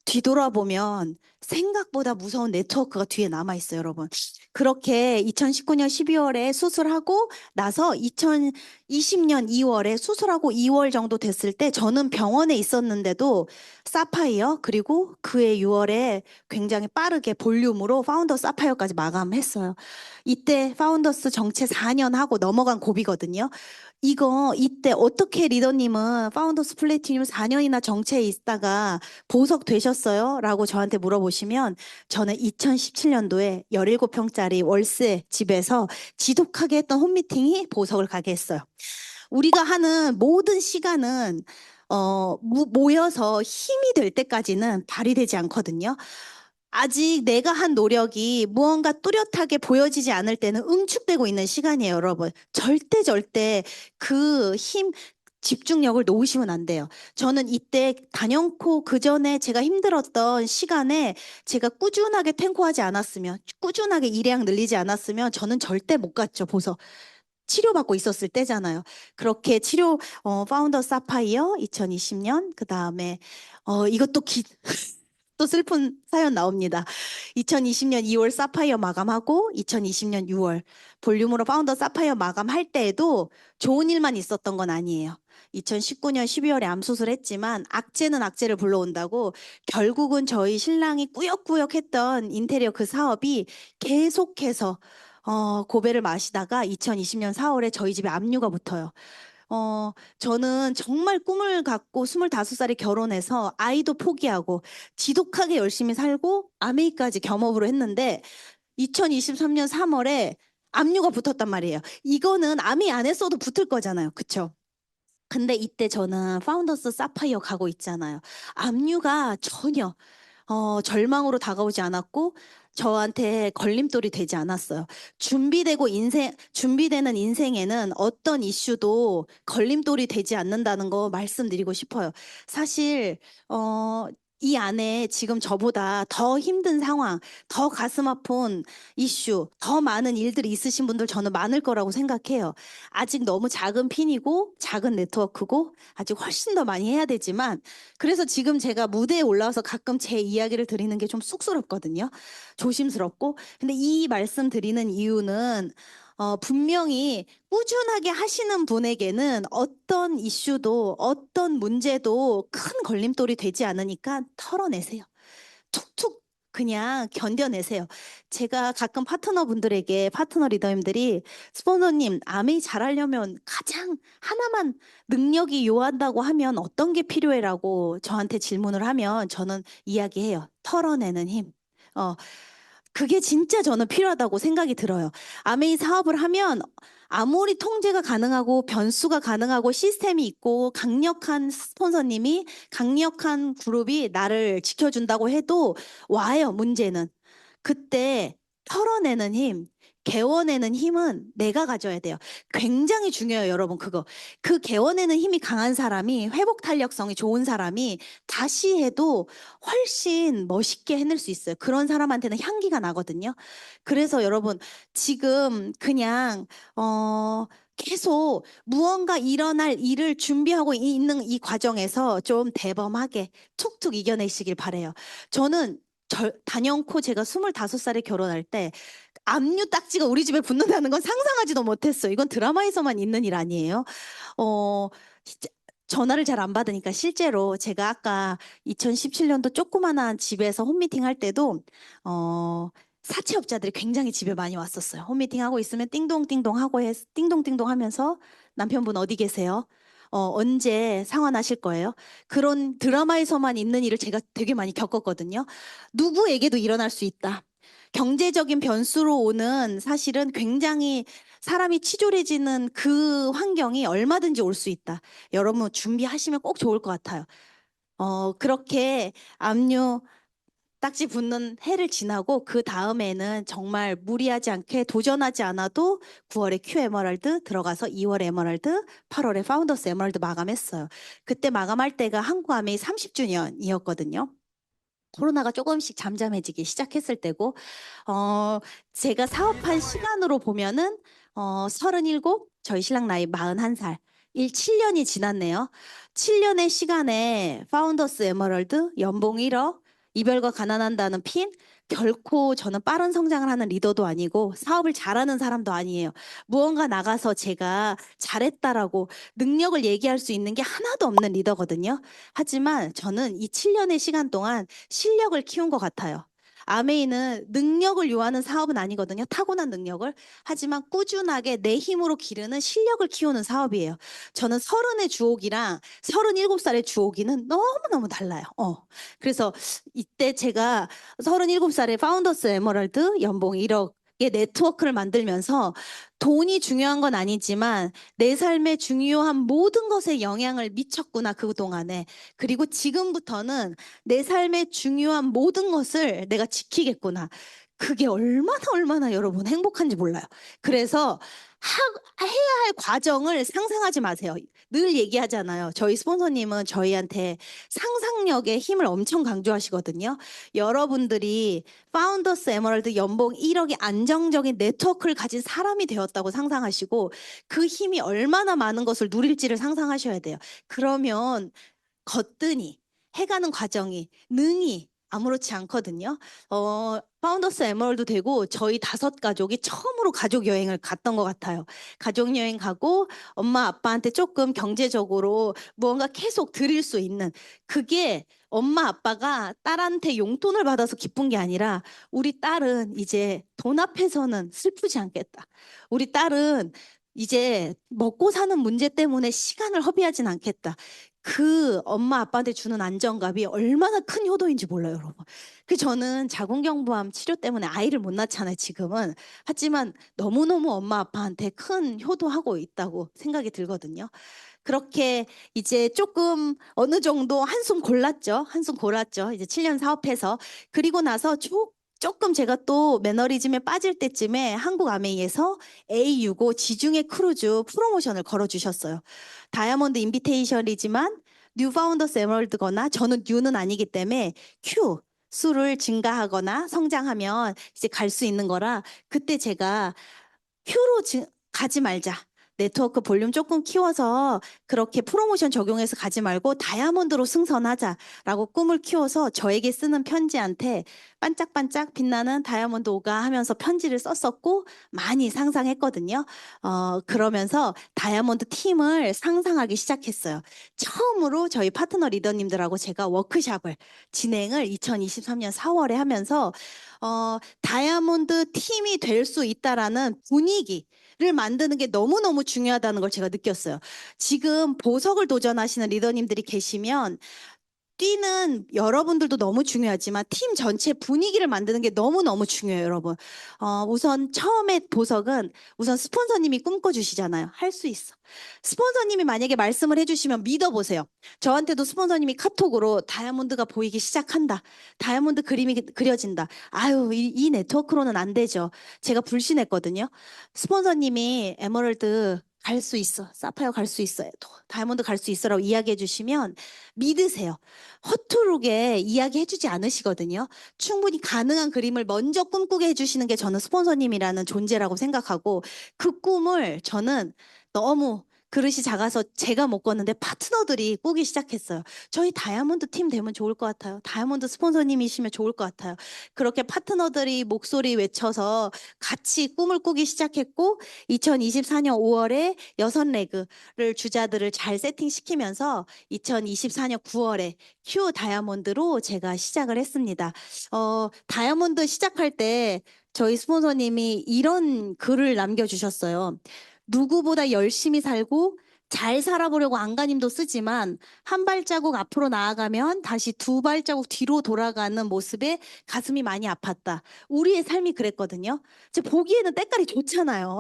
뒤돌아보면 생각보다 무서운 네트워크가 뒤에 남아 있어요, 여러분. 그렇게 2019년 12월에 수술하고 나서 2020년 2월에 수술하고 2월 정도 됐을 때 저는 병원에 있었는데도 사파이어 그리고 그해 6월에 굉장히 빠르게 볼륨으로 파운더 사파이어까지 마감했어요. 이때 파운더스 정체 4년 하고 넘어간 고비거든요. 이때 어떻게 리더님은 파운더스 플래티늄 4년이나 정체에 있다가 보석 되셨어요? 라고 저한테 물어보시면 저는 2017년도에 17평짜리 월세 집에서 지독하게 했던 홈미팅이 보석을 가게 했어요. 우리가 하는 모든 시간은 모여서 힘이 될 때까지는 발휘되지 않거든요. 아직 내가 한 노력이 무언가 뚜렷하게 보여지지 않을 때는 응축되고 있는 시간이에요, 여러분. 절대 그 집중력을 놓으시면 안 돼요. 저는 이때 단연코 그 전에 제가 힘들었던 시간에 제가 꾸준하게 탱고하지 않았으면, 꾸준하게 일량 늘리지 않았으면 저는 절대 못 갔죠, 보석. 치료받고 있었을 때잖아요. 그렇게 파운더 사파이어 2020년, 그 다음에, 이것도 또 슬픈 사연 나옵니다. 2020년 2월 사파이어 마감하고 2020년 6월 볼륨으로 파운더 사파이어 마감할 때에도 좋은 일만 있었던 건 아니에요. 2019년 12월에 암 수술했지만 악재는 악재를 불러온다고 결국은 저희 신랑이 꾸역꾸역 했던 인테리어 그 사업이 계속해서 고배를 마시다가 2020년 4월에 저희 집에 압류가 붙어요. 저는 정말 꿈을 갖고 25살에 결혼해서 아이도 포기하고 지독하게 열심히 살고 아메이까지 겸업으로 했는데 2023년 3월에 압류가 붙었단 말이에요. 이거는 아메이 안 했어도 붙을 거잖아요. 그쵸? 근데 이때 저는 파운더스 사파이어 가고 있잖아요. 압류가 전혀 절망으로 다가오지 않았고 저한테 걸림돌이 되지 않았어요. 준비되는 인생에는 어떤 이슈도 걸림돌이 되지 않는다는 거 말씀드리고 싶어요. 사실, 이 안에 지금 저보다 더 힘든 상황, 더 가슴 아픈 이슈, 더 많은 일들이 있으신 분들 저는 많을 거라고 생각해요. 아직 너무 작은 핀이고 작은 네트워크고 아직 훨씬 더 많이 해야 되지만 그래서 지금 제가 무대에 올라와서 가끔 제 이야기를 드리는 게 좀 쑥스럽거든요. 조심스럽고. 근데 이 말씀 드리는 이유는 분명히 꾸준하게 하시는 분에게는 어떤 이슈도 어떤 문제도 큰 걸림돌이 되지 않으니까 털어내세요. 툭툭 그냥 견뎌내세요. 제가 가끔 파트너 리더님들이 스포너님, 아메이 잘하려면 가장 하나만 능력이 요한다고 하면 어떤 게 필요해라고 저한테 질문을 하면 저는 이야기해요. 털어내는 힘. 어, 그게 진짜 저는 필요하다고 생각이 들어요. 아메이 사업을 하면 아무리 통제가 가능하고 변수가 가능하고 시스템이 있고 강력한 스폰서님이 강력한 그룹이 나를 지켜준다고 해도 와요, 문제는. 그때 털어내는 힘, 개워내는 힘은 내가 가져야 돼요. 굉장히 중요해요, 여러분, 그거. 그 개워내는 힘이 강한 사람이, 회복 탄력성이 좋은 사람이 다시 해도 훨씬 멋있게 해낼 수 있어요. 그런 사람한테는 향기가 나거든요. 그래서 여러분, 지금 그냥, 계속 무언가 일어날 일을 준비하고 있는 이 과정에서 좀 대범하게 툭툭 이겨내시길 바래요. 저는 단연코 제가 25살에 결혼할 때 압류 딱지가 우리 집에 붙는다는 건 상상하지도 못했어요. 이건 드라마에서만 있는 일 아니에요. 어, 진짜 전화를 잘 안 받으니까 실제로 제가 아까 2017년도 조그만한 집에서 홈미팅 할 때도 사채업자들이 굉장히 집에 많이 왔었어요. 홈미팅 하고 있으면 띵동띵동 하고 띵동띵동 하면서 남편분 어디 계세요? 언제 상환하실 거예요? 그런 드라마에서만 있는 일을 제가 되게 많이 겪었거든요. 누구에게도 일어날 수 있다. 경제적인 변수로 오는 사실은 굉장히 사람이 치졸해지는 그 환경이 얼마든지 올 수 있다. 여러분 준비하시면 꼭 좋을 것 같아요. 그렇게 압류 딱지 붙는 해를 지나고 그 다음에는 정말 무리하지 않게 도전하지 않아도 9월에 큐 에머랄드 들어가서 2월에 에머랄드, 8월에 파운더스 에머랄드 마감했어요. 그때 마감할 때가 한국 아메이 30주년이었거든요. 코로나가 조금씩 잠잠해지기 시작했을 때고, 제가 사업한 시간으로 보면은, 37, 저희 신랑 나이 41살, 7년이 지났네요. 7년의 시간에 파운더스 에머럴드, 연봉 1억, 이별과 가난한다는 핀, 결코 저는 빠른 성장을 하는 리더도 아니고 사업을 잘하는 사람도 아니에요. 무언가 나가서 제가 잘했다라고 능력을 얘기할 수 있는 게 하나도 없는 리더거든요. 하지만 저는 이 7년의 시간 동안 실력을 키운 것 같아요. 아메이는 능력을 요하는 사업은 아니거든요. 타고난 능력을. 하지만 꾸준하게 내 힘으로 기르는 실력을 키우는 사업이에요. 저는 30의 주옥이랑 37살의 주옥이는 너무너무 달라요. 그래서 이때 제가 37살에 파운더스 에머랄드 연봉 1억 의 네트워크를 만들면서 돈이 중요한 건 아니지만 내 삶에 중요한 모든 것에 영향을 미쳤구나, 그동안에. 그리고 지금부터는 내 삶에 중요한 모든 것을 내가 지키겠구나. 그게 얼마나 여러분 행복한지 몰라요. 그래서 해야 할 과정을 상상하지 마세요. 늘 얘기하잖아요. 저희 스폰서님은 저희한테 상상력의 힘을 엄청 강조하시거든요. 여러분들이 파운더스 에머랄드 연봉 1억의 안정적인 네트워크를 가진 사람이 되었다고 상상하시고 그 힘이 얼마나 많은 것을 누릴지를 상상하셔야 돼요. 그러면 거뜬히 해가는 과정이 능히 아무렇지 않거든요. 파운더스 에merald도 되고 저희 5가족이 처음으로 가족 여행을 갔던 것 같아요. 가족 여행 가고 엄마 아빠한테 조금 경제적으로 무언가 계속 드릴 수 있는, 그게 엄마 아빠가 딸한테 용돈을 받아서 기쁜 게 아니라 우리 딸은 이제 돈 앞에서는 슬프지 않겠다. 우리 딸은 이제 먹고 사는 문제 때문에 시간을 허비하진 않겠다. 그 엄마 아빠한테 주는 안정감이 얼마나 큰 효도인지 몰라요, 여러분. 저는 자궁경부암 치료 때문에 아이를 못 낳잖아요, 지금은. 하지만 너무너무 엄마 아빠한테 큰 효도하고 있다고 생각이 들거든요. 그렇게 이제 조금 어느 정도 한숨 골랐죠. 한숨 골았죠. 이제 7년 사업해서. 그리고 나서 조금 제가 또 매너리즘에 빠질 때쯤에 한국 아메이에서 A65 지중해 크루즈 프로모션을 걸어주셨어요. 다이아몬드 인비테이션이지만 뉴 파운더스 에merald거나 저는 뉴는 아니기 때문에 큐 수를 증가하거나 성장하면 이제 갈 수 있는 거라, 그때 제가 큐로 가지 말자. 네트워크 볼륨 조금 키워서 그렇게 프로모션 적용해서 가지 말고 다이아몬드로 승선하자라고 꿈을 키워서 저에게 쓰는 편지한테 반짝반짝 빛나는 다이아몬드 오가 하면서 편지를 썼었고 많이 상상했거든요. 그러면서 다이아몬드 팀을 상상하기 시작했어요. 처음으로 저희 파트너 리더님들하고 제가 워크샵을 진행을 2023년 4월에 하면서 다이아몬드 팀이 될 수 있다라는 분위기를 만드는 게 너무너무 중요하다는 걸 제가 느꼈어요. 지금 보석을 도전하시는 리더님들이 계시면 뛰는 여러분들도 너무 중요하지만 팀 전체 분위기를 만드는 게 너무너무 중요해요, 여러분. 우선 처음에 보석은 우선 스폰서님이 꿈꿔주시잖아요. 할 수 있어. 스폰서님이 만약에 말씀을 해주시면 믿어보세요. 저한테도 스폰서님이 카톡으로 다이아몬드가 보이기 시작한다. 다이아몬드 그림이 그려진다. 아유, 이 네트워크로는 안 되죠. 제가 불신했거든요. 스폰서님이 에merald 갈 수 있어. 사파이어 갈 수 있어. 다이아몬드 갈 수 있어라고 이야기해 주시면 믿으세요. 허투루게 이야기해주지 않으시거든요. 충분히 가능한 그림을 먼저 꿈꾸게 해주시는 게 저는 스폰서님이라는 존재라고 생각하고 그 꿈을 저는 너무 그릇이 작아서 제가 못 껐는데 파트너들이 꾸기 시작했어요. 저희 다이아몬드 팀 되면 좋을 것 같아요. 다이아몬드 스폰서님이시면 좋을 것 같아요. 그렇게 파트너들이 목소리 외쳐서 같이 꿈을 꾸기 시작했고 2024년 5월에 6레그를 주자들을 잘 세팅시키면서 2024년 9월에 큐 다이아몬드로 제가 시작을 했습니다. 다이아몬드 시작할 때 저희 스폰서님이 이런 글을 남겨주셨어요. 누구보다 열심히 살고 잘 살아보려고 안간힘도 쓰지만 한 발자국 앞으로 나아가면 다시 두 발자국 뒤로 돌아가는 모습에 가슴이 많이 아팠다. 우리의 삶이 그랬거든요. 제 보기에는 때깔이 좋잖아요.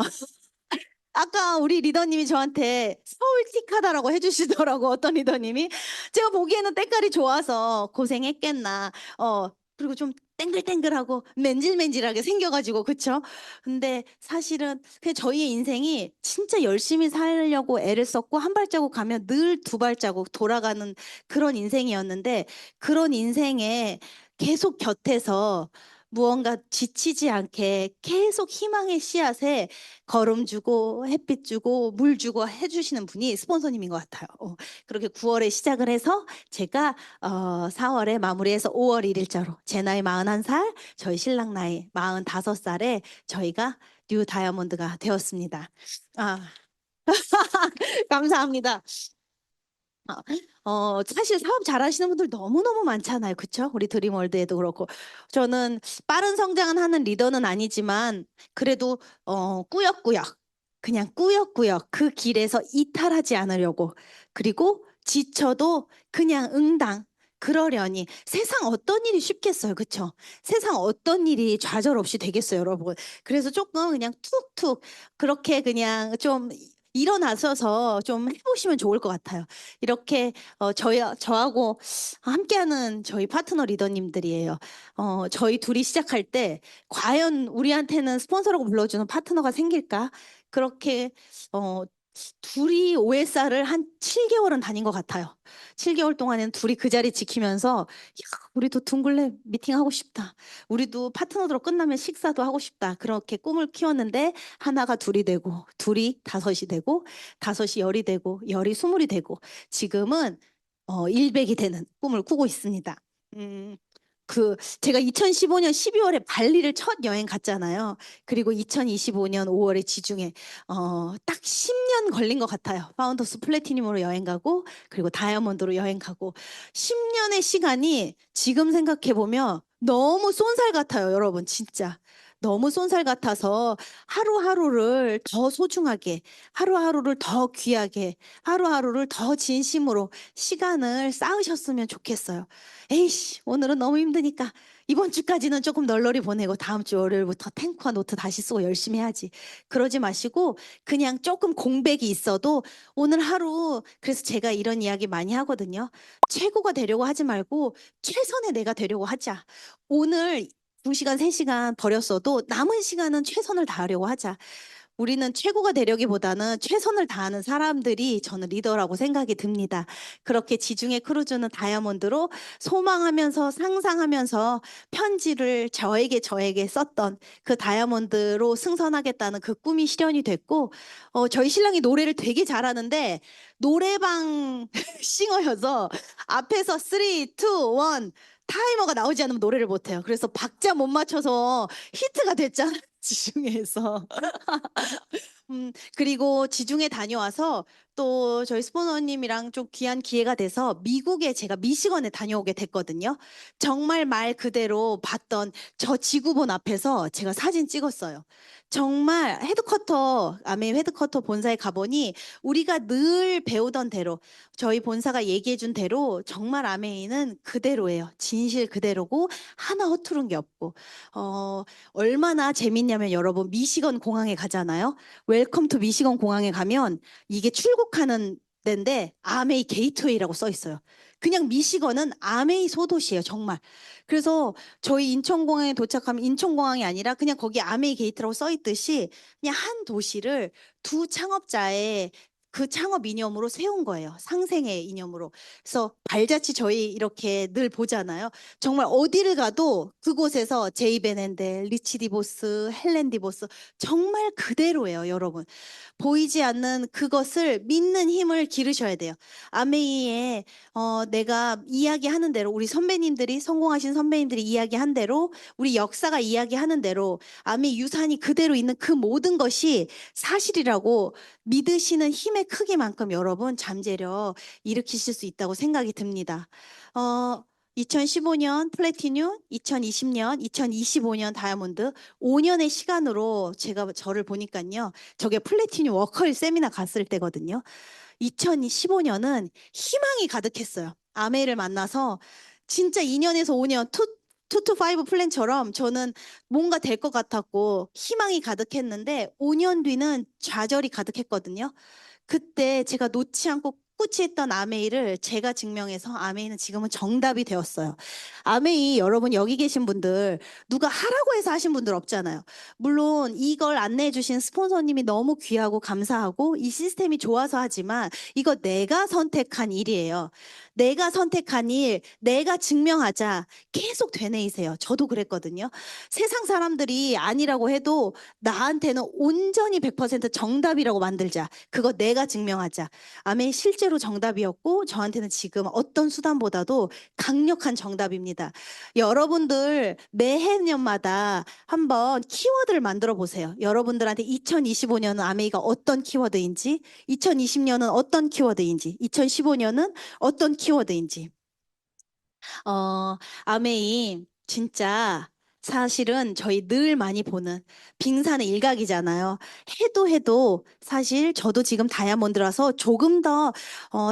아까 우리 리더님이 저한테 서울틱하다라고 해주시더라고, 어떤 리더님이. 제가 보기에는 때깔이 좋아서 고생했겠나. 그리고 좀 땡글땡글하고 맨질맨질하게 생겨가지고, 그쵸? 근데 사실은 그냥 저희의 인생이 진짜 열심히 살려고 애를 썼고, 한 발자국 가면 늘 두 발자국 돌아가는 그런 인생이었는데, 그런 인생에 계속 곁에서 무언가 지치지 않게 계속 희망의 씨앗에 걸음 주고 햇빛 주고 물 주고 해주시는 분이 스폰서님인 것 같아요. 그렇게 9월에 시작을 해서 제가 4월에 마무리해서 5월 1일자로 제 나이 41살, 저희 신랑 나이 45살에 저희가 뉴 다이아몬드가 되었습니다. 아, 감사합니다. 사실 사업 잘하시는 분들 너무너무 많잖아요. 그쵸? 우리 드림월드에도 그렇고. 저는 빠른 성장은 하는 리더는 아니지만, 그래도, 꾸역꾸역, 그냥 꾸역꾸역 그 길에서 이탈하지 않으려고. 그리고 지쳐도 그냥 응당. 그러려니 세상 어떤 일이 쉽겠어요. 그쵸? 세상 어떤 일이 좌절 없이 되겠어요, 여러분. 그래서 조금 그냥 툭툭 그렇게 그냥 좀 일어나셔서 좀 해보시면 좋을 것 같아요. 이렇게 저하고 함께하는 저희 파트너 리더님들이에요. 저희 둘이 시작할 때 과연 우리한테는 스폰서라고 불러주는 파트너가 생길까? 그렇게 어, 둘이 OSR을 한 7개월은 다닌 것 같아요. 7개월 동안에는 둘이 그 자리 지키면서 야, 우리도 둥글레 미팅하고 싶다. 우리도 파트너로 끝나면 식사도 하고 싶다. 그렇게 꿈을 키웠는데 하나가 둘이 되고 둘이 다섯이 되고 다섯이 열이 되고 열이 스물이 되고 지금은 일백이 되는 꿈을 꾸고 있습니다. 음, 제가 2015년 12월에 발리를 첫 여행 갔잖아요. 그리고 2025년 5월에 지중해 딱 10년 걸린 것 같아요. 파운더스 플래티늄으로 여행 가고 그리고 다이아몬드로 여행 가고 10년의 시간이 지금 생각해 보면 너무 쏜살 같아요, 여러분. 진짜. 너무 쏜살 같아서 하루하루를 더 소중하게, 하루하루를 더 귀하게, 하루하루를 더 진심으로 시간을 쌓으셨으면 좋겠어요. 에이씨, 오늘은 너무 힘드니까 이번 주까지는 조금 널널히 보내고 다음 주 월요일부터 탱크와 노트 다시 쓰고 열심히 해야지. 그러지 마시고 그냥 조금 공백이 있어도 오늘 하루, 그래서 제가 이런 이야기 많이 하거든요. 최고가 되려고 하지 말고 최선의 내가 되려고 하자. 오늘 2시간, 3시간 버렸어도 남은 시간은 최선을 다하려고 하자. 우리는 최고가 되려기보다는 최선을 다하는 사람들이 저는 리더라고 생각이 듭니다. 그렇게 지중해 크루즈는 다이아몬드로 소망하면서 상상하면서 편지를 저에게 썼던 그 다이아몬드로 승선하겠다는 그 꿈이 실현이 됐고, 저희 신랑이 노래를 되게 잘하는데 노래방 싱어여서 앞에서 3, 2, 1 타이머가 나오지 않으면 노래를 못해요. 그래서 박자 못 맞춰서 히트가 됐잖아요. 지중해에서. 그리고 지중해 다녀와서 또 저희 스포너님이랑 좀 귀한 기회가 돼서 미국에 제가 미시건에 다녀오게 됐거든요. 정말 말 그대로 봤던 저 지구본 앞에서 제가 사진 찍었어요. 정말 아메이 헤드쿼터 본사에 가보니 우리가 늘 배우던 대로 저희 본사가 얘기해준 대로 정말 아메이는 그대로예요. 진실 그대로고 하나 허투른 게 없고 얼마나 재밌냐면 여러분 미시건 공항에 가잖아요. 웰컴 투 미시건 공항에 가면 이게 출국하는 데인데 아메이 게이트웨이라고 써 있어요. 그냥 미시건은 아메이 소도시예요, 정말. 그래서 저희 인천공항에 도착하면 인천공항이 아니라 그냥 거기 아메이 게이트라고 써 있듯이 그냥 한 도시를 두 창업자의 그 창업 이념으로 세운 거예요. 상생의 이념으로. 그래서 발자취 저희 이렇게 늘 보잖아요. 정말 어디를 가도 그곳에서 제이 베넨델, 리치 디보스, 헬렌 디보스 정말 그대로예요, 여러분. 보이지 않는 그것을 믿는 힘을 기르셔야 돼요. 아메이에 내가 이야기하는 대로 우리 선배님들이 성공하신 선배님들이 이야기한 대로 우리 역사가 이야기하는 대로 아메이 유산이 그대로 있는 그 모든 것이 사실이라고 믿으시는 힘의 크기만큼 여러분 잠재력 일으키실 수 있다고 생각이 듭니다. 2015년 플래티늄, 2020년, 2025년 다이아몬드 5년의 시간으로 제가 저를 보니까요. 저게 플래티늄 워커힐 세미나 갔을 때거든요. 2015년은 희망이 가득했어요. 아메이를 만나서 진짜 2년에서 5년 2 to 5 플랜처럼 저는 뭔가 될 것 같았고 희망이 가득했는데 5년 뒤는 좌절이 가득했거든요. 그때 제가 놓지 않고 꿋꿋이 했던 아메이를 제가 증명해서 아메이는 지금은 정답이 되었어요. 아메이 여러분 여기 계신 분들 누가 하라고 해서 하신 분들 없잖아요. 물론 이걸 안내해 주신 스폰서님이 너무 귀하고 감사하고 이 시스템이 좋아서 하지만 이거 내가 선택한 일이에요. 내가 선택한 일, 내가 증명하자 계속 되뇌이세요. 저도 그랬거든요. 세상 사람들이 아니라고 해도 나한테는 온전히 100% 정답이라고 만들자. 그거 내가 증명하자. 아멘. 실제로 정답이었고 저한테는 지금 어떤 수단보다도 강력한 정답입니다. 여러분들 매해년마다 한번 키워드를 만들어 보세요. 여러분들한테 2025년은 아메이가 어떤 키워드인지, 2020년은 어떤 키워드인지, 2015년은 어떤 키워드인지. 아메이 진짜 사실은 저희 늘 많이 보는 빙산의 일각이잖아요. 해도 사실 저도 지금 다이아몬드라서 조금 더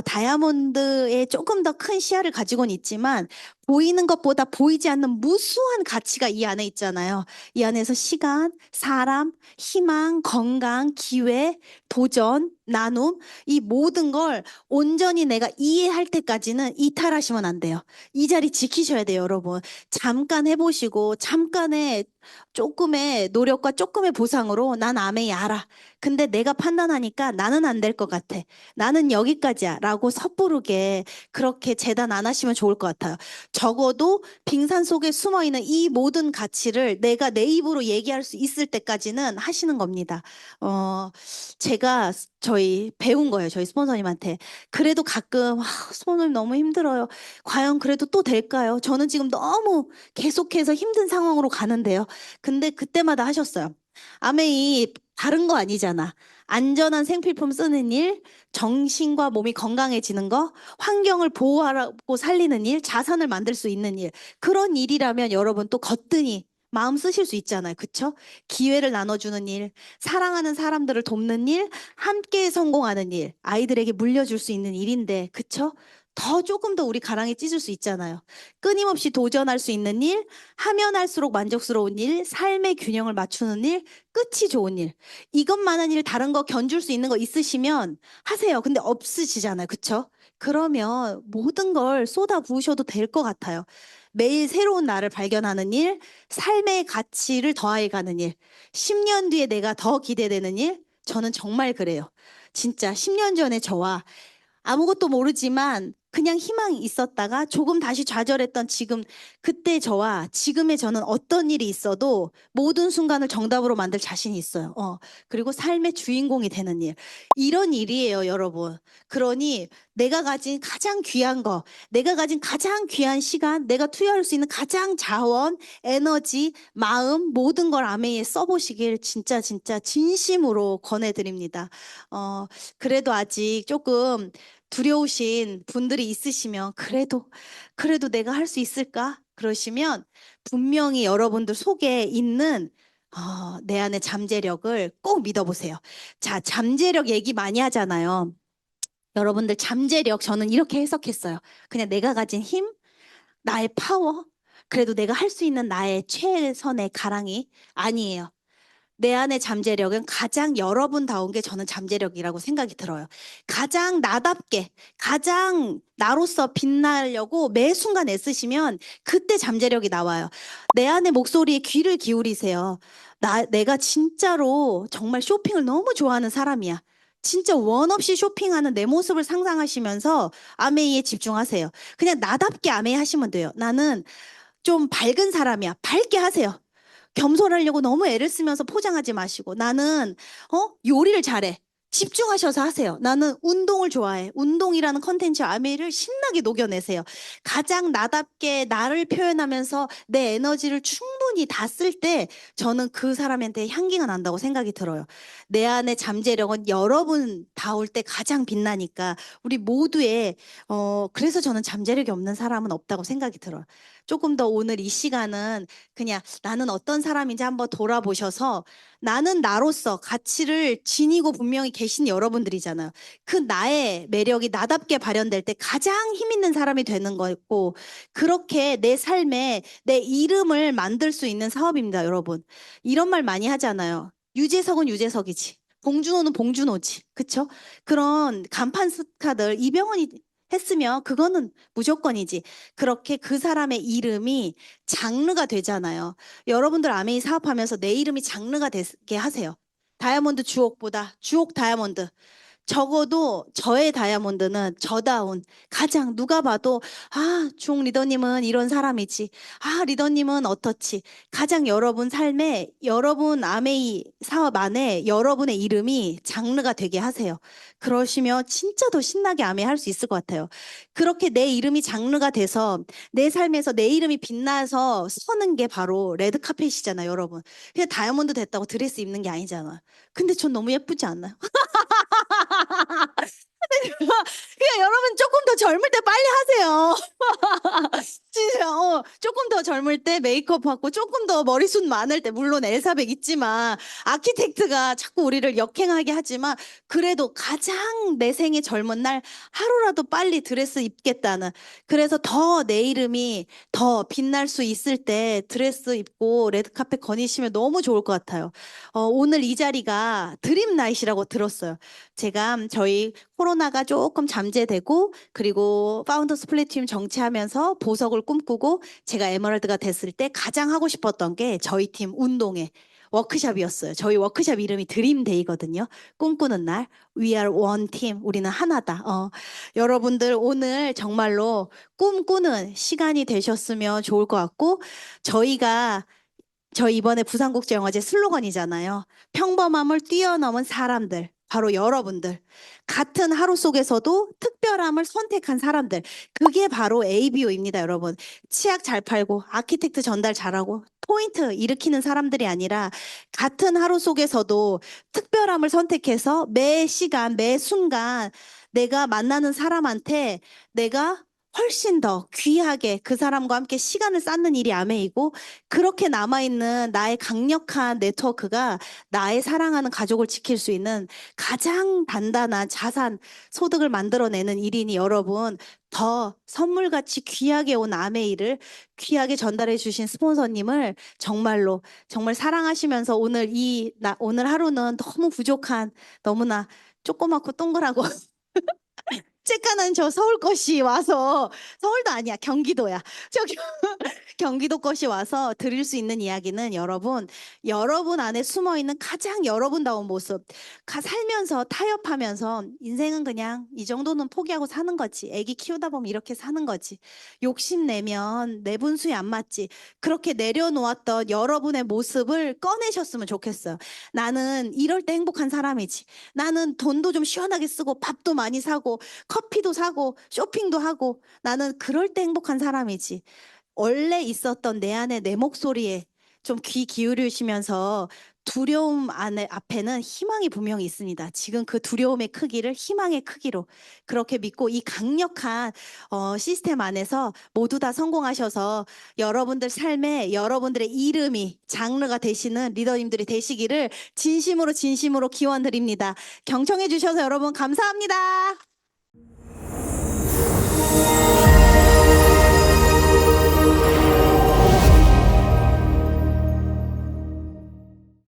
다이아몬드에 조금 더 큰 시야를 가지고는 있지만 보이는 것보다 보이지 않는 무수한 가치가 이 안에 있잖아요. 이 안에서 시간, 사람, 희망, 건강, 기회, 도전, 나눔 이 모든 걸 온전히 내가 이해할 때까지는 이탈하시면 안 돼요. 이 자리 지키셔야 돼요, 여러분. 잠깐 해보시고, 잠깐의 조금의 노력과 조금의 보상으로 난 아메이 알아. 근데 내가 판단하니까 나는 안 될 것 같아. 나는 여기까지야. 라고 섣부르게 그렇게 재단 안 하시면 좋을 것 같아요. 적어도 빙산 속에 숨어 있는 이 모든 가치를 내가 내 입으로 얘기할 수 있을 때까지는 하시는 겁니다. 제가 저희 배운 거예요. 저희 스폰서님한테. 그래도 가끔, 스폰서님 너무 힘들어요. 과연 그래도 또 될까요? 저는 지금 너무 계속해서 힘든 상황으로 가는데요. 근데 그때마다 하셨어요. 아메이 다른 거 아니잖아. 안전한 생필품 쓰는 일, 정신과 몸이 건강해지는 거, 환경을 보호하고 살리는 일, 자산을 만들 수 있는 일. 그런 일이라면 여러분 또 거뜬히 마음 쓰실 수 있잖아요. 그쵸? 기회를 나눠주는 일, 사랑하는 사람들을 돕는 일, 함께 성공하는 일, 아이들에게 물려줄 수 있는 일인데, 그쵸? 더 조금 더 우리 가랑이 찢을 수 있잖아요. 끊임없이 도전할 수 있는 일, 하면 할수록 만족스러운 일, 삶의 균형을 맞추는 일, 끝이 좋은 일. 이것만한 일 다른 거 견줄 수 있는 거 있으시면 하세요. 근데 없으시잖아요. 그쵸? 그러면 모든 걸 쏟아 부으셔도 될 것 같아요. 매일 새로운 나를 발견하는 일, 삶의 가치를 더해가는 일, 10년 뒤에 내가 더 기대되는 일, 저는 정말 그래요. 진짜 10년 전에 저와 아무것도 모르지만 그냥 희망이 있었다가 조금 다시 좌절했던 지금 그때 저와 지금의 저는 어떤 일이 있어도 모든 순간을 정답으로 만들 자신이 있어요. 그리고 삶의 주인공이 되는 일. 이런 일이에요, 여러분. 그러니 내가 가진 가장 귀한 거, 내가 가진 가장 귀한 시간, 내가 투여할 수 있는 가장 자원, 에너지, 마음 모든 걸 아메이에 써보시길 진짜 진심으로 권해드립니다. 그래도 아직 조금 두려우신 분들이 있으시면 그래도 내가 할 수 있을까? 그러시면 분명히 여러분들 속에 있는 내 안의 잠재력을 꼭 믿어보세요. 자, 잠재력 얘기 많이 하잖아요. 여러분들 잠재력 저는 이렇게 해석했어요. 그냥 내가 가진 힘, 나의 파워, 그래도 내가 할 수 있는 나의 최선의 가랑이 아니에요. 내 안의 잠재력은 가장 여러분다운 게 저는 잠재력이라고 생각이 들어요. 가장 나답게, 가장 나로서 빛나려고 매 순간 애쓰시면 그때 잠재력이 나와요. 내 안의 목소리에 귀를 기울이세요. 내가 진짜로 정말 쇼핑을 너무 좋아하는 사람이야. 진짜 원 없이 쇼핑하는 내 모습을 상상하시면서 아메이에 집중하세요. 그냥 나답게 아메이 하시면 돼요. 나는 좀 밝은 사람이야. 밝게 하세요. 겸손하려고 너무 애를 쓰면서 포장하지 마시고 나는 요리를 잘해. 집중하셔서 하세요. 나는 운동을 좋아해. 운동이라는 컨텐츠 아메이를 신나게 녹여내세요. 가장 나답게 나를 표현하면서 내 에너지를 충분히 다 쓸 때 저는 그 사람한테 향기가 난다고 생각이 들어요. 내 안의 잠재력은 여러분 다올 때 가장 빛나니까 우리 모두의 그래서 저는 잠재력이 없는 사람은 없다고 생각이 들어요. 조금 더 오늘 이 시간은 그냥 나는 어떤 사람인지 한번 돌아보셔서 나는 나로서 가치를 지니고 분명히 계신 여러분들이잖아요. 그 나의 매력이 나답게 발현될 때 가장 힘 있는 사람이 되는 거고 그렇게 내 삶에 내 이름을 만들 수 있는 사업입니다, 여러분. 이런 말 많이 하잖아요. 유재석은 유재석이지. 봉준호는 봉준호지. 그쵸? 그런 간판 스타들 이병헌이 했으면 그거는 무조건이지. 그렇게 그 사람의 이름이 장르가 되잖아요. 여러분들 아메이 사업하면서 내 이름이 장르가 되게 하세요. 다이아몬드 주옥보다 주옥 다이아몬드. 적어도 저의 다이아몬드는 저다운 가장 누가 봐도 주옥 리더님은 이런 사람이지. 리더님은 어떻지. 가장 여러분 삶에 여러분 아메이 사업 안에 여러분의 이름이 장르가 되게 하세요. 그러시면 진짜 더 신나게 아메이 할 수 있을 것 같아요. 그렇게 내 이름이 장르가 돼서 내 삶에서 내 이름이 빛나서 서는 게 바로 레드카펫이잖아요, 여러분. 그냥 다이아몬드 됐다고 드레스 입는 게 아니잖아. 근데 전 너무 예쁘지 않나요? 그냥 여러분 조금 더 젊을 때 빨리 하세요. 진짜 조금 더 젊을 때 메이크업 하고 조금 더 머리숱 많을 때 물론 엘사백 있지만 아키텍트가 자꾸 우리를 역행하게 하지만 그래도 가장 내 생의 젊은 날 하루라도 빨리 드레스 입겠다는 그래서 더 내 이름이 더 빛날 수 있을 때 드레스 입고 레드카펫 거니시면 너무 좋을 것 같아요. 오늘 이 자리가 드림 나잇이라고 들었어요. 제가 저희 코로나가 조금 잠재되고 그리고 파운더스 플래티넘 정치하면서 보석을 꿈꾸고 제가 에메랄드가 됐을 때 가장 하고 싶었던 게 저희 팀 운동회 워크샵이었어요. 저희 워크샵 이름이 드림데이거든요. 꿈꾸는 날. We are one team. 우리는 하나다. 여러분들 오늘 정말로 꿈꾸는 시간이 되셨으면 좋을 것 같고 저희 이번에 부산국제영화제 슬로건이잖아요. 평범함을 뛰어넘은 사람들. 바로 여러분들. 같은 하루 속에서도 특별함을 선택한 사람들. 그게 바로 ABO입니다, 여러분. 치약 잘 팔고, 아키텍트 전달 잘하고, 포인트 일으키는 사람들이 아니라 같은 하루 속에서도 특별함을 선택해서 매 시간, 매 순간 내가 만나는 사람한테 내가 훨씬 더 귀하게 그 사람과 함께 시간을 쌓는 일이 아메이고 그렇게 남아있는 나의 강력한 네트워크가 나의 사랑하는 가족을 지킬 수 있는 가장 단단한 자산, 소득을 만들어내는 일이니 여러분 더 선물같이 귀하게 온 아메이를 귀하게 전달해 주신 스폰서님을 정말로 정말 사랑하시면서 오늘 하루는 너무 부족한 너무나 조그맣고 동그랗고 쬐깐한 저 서울 것이 와서 서울도 아니야 경기도야 저기 경기도 것이 와서 드릴 수 있는 이야기는 여러분 안에 숨어 있는 가장 여러분다운 모습 살면서 타협하면서 인생은 그냥 이 정도는 포기하고 사는 거지 애기 키우다 보면 이렇게 사는 거지 욕심내면 내 분수에 안 맞지 그렇게 내려놓았던 여러분의 모습을 꺼내셨으면 좋겠어요. 나는 이럴 때 행복한 사람이지 나는 돈도 좀 시원하게 쓰고 밥도 많이 사고 커피도 사고 쇼핑도 하고 나는 그럴 때 행복한 사람이지. 원래 있었던 내 안에 내 목소리에 좀 귀 기울이시면서 두려움 앞에는 희망이 분명히 있습니다. 지금 그 두려움의 크기를 희망의 크기로 그렇게 믿고 이 강력한 시스템 안에서 모두 다 성공하셔서 여러분들 삶에 여러분들의 이름이 장르가 되시는 리더님들이 되시기를 진심으로 진심으로 기원 드립니다. 경청해 주셔서 여러분 감사합니다.